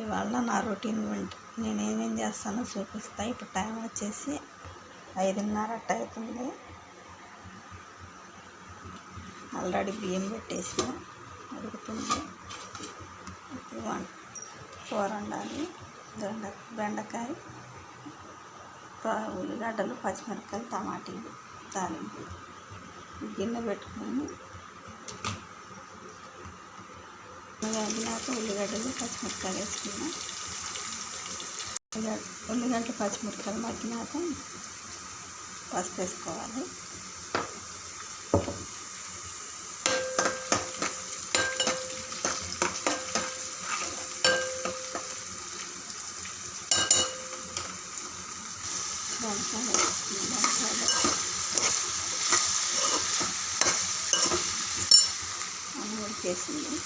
ఇవాళ నా రొటీన్ వంట నేను ఏమేం చేస్తానో చూపిస్తా. ఇప్పుడు టైం వచ్చేసి 5:30 అట్ట అవుతుంది. ఆల్రెడీ బియ్యం పెట్టేసిన ఉడుకుతుంది. ఇప్పుడు కూర వండాలి. బెండకాయ, ఉల్లిగడ్డలు, పచ్చిమిరపకాయలు, టమాటీలు తాలింపు. గిన్నె పెట్టుకొని ఉల్లిగడ్డలు, పచ్చిమిరపకాయలు వేసుకున్నాం. ఉల్లిగడ్డలు, పచ్చిమిరపకాయలు మగ్గినాక పసుపు వేసుకోవాలి. అన్నీ ఉడికేసింది.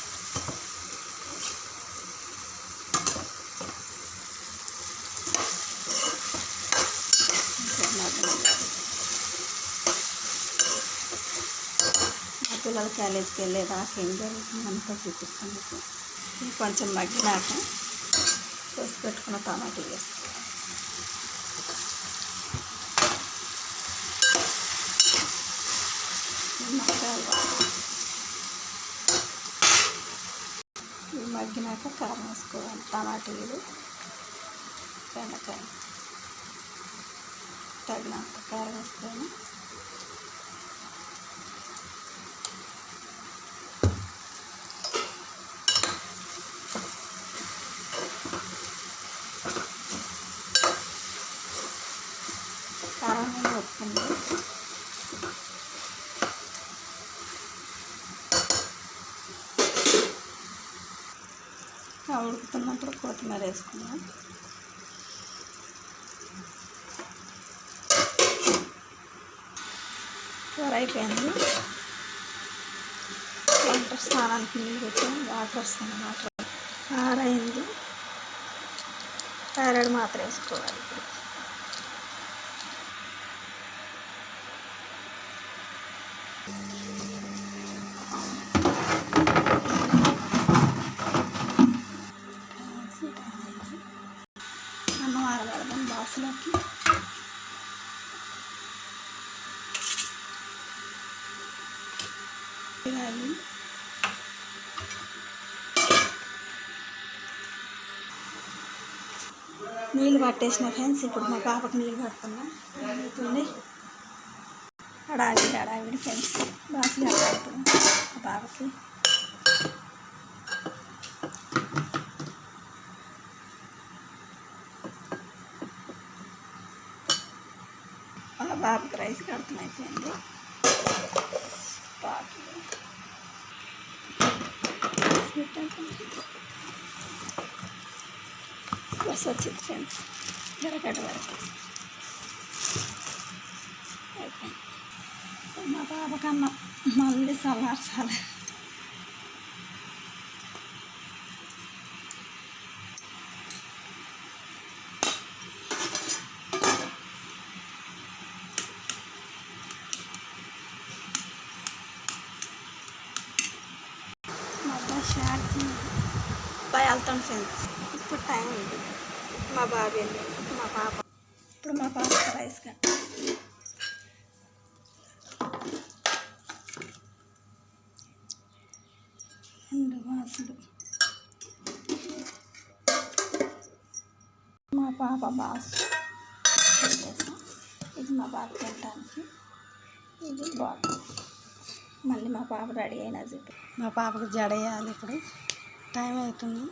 పిల్లలు కాలేజీకి వెళ్ళేదాకా ఏం జరుగుతుంది అంతా చూపిస్తాను. ఇది కొంచెం మగ్గినాక కోసి పెట్టుకున్న టమాటీలు వేస్తాను. ఇవి మగ్గినాక కారం వేసుకోవాలి. టమాటీలు, బెండకాయ తగినంత కారం వేసుకొని కారం వస్తుంది. ఉడుకుతున్నప్పుడు కొత్తిమీర వేసుకున్నాం. కూర అయిపోయింది. స్నానానికి నీళ్ళు పెట్టాం. వాటర్ వస్తుంది. వాటర్ ఆరైంది. థైరాయిడ్ మాత్రం వేసుకోవాలి. ఇప్పుడు అన్నం ఆరబెడదాం బాసులోకి. నీళ్ళు పట్టేసిన ఫ్రెండ్స్. ఇప్పుడు మా పాపకు నీళ్ళు పడుతున్నాం. అవుతుంది హడావిడి ఫ్రెండ్స్. బాసులు పడుతున్నాం మా పాపకి. మా బాబుకి రైస్ కడతాం అయిపోయింది. బస్ వచ్చింది ఫ్రెండ్స్. జరగట వరకు అయిపోయింది. మా బాబకన్నా మళ్ళీ చల్లార్చాలి. వెళ్తాం ఫ్రెండ్స్. ఇప్పుడు టైం ఉంది. మా బాబు వెళ్ళింది. ఇప్పుడు మా పాప రైస్ రెండు బాసులు. మా పాప బాసు చేసాం. ఇది మా పాప తినడానికి. ఇది బాటిల్. మళ్ళీ మా పాప రెడీ అయినా చెప్పి మా పాపకు జడ వేయాలి. ఇప్పుడు టైం అవుతుంది.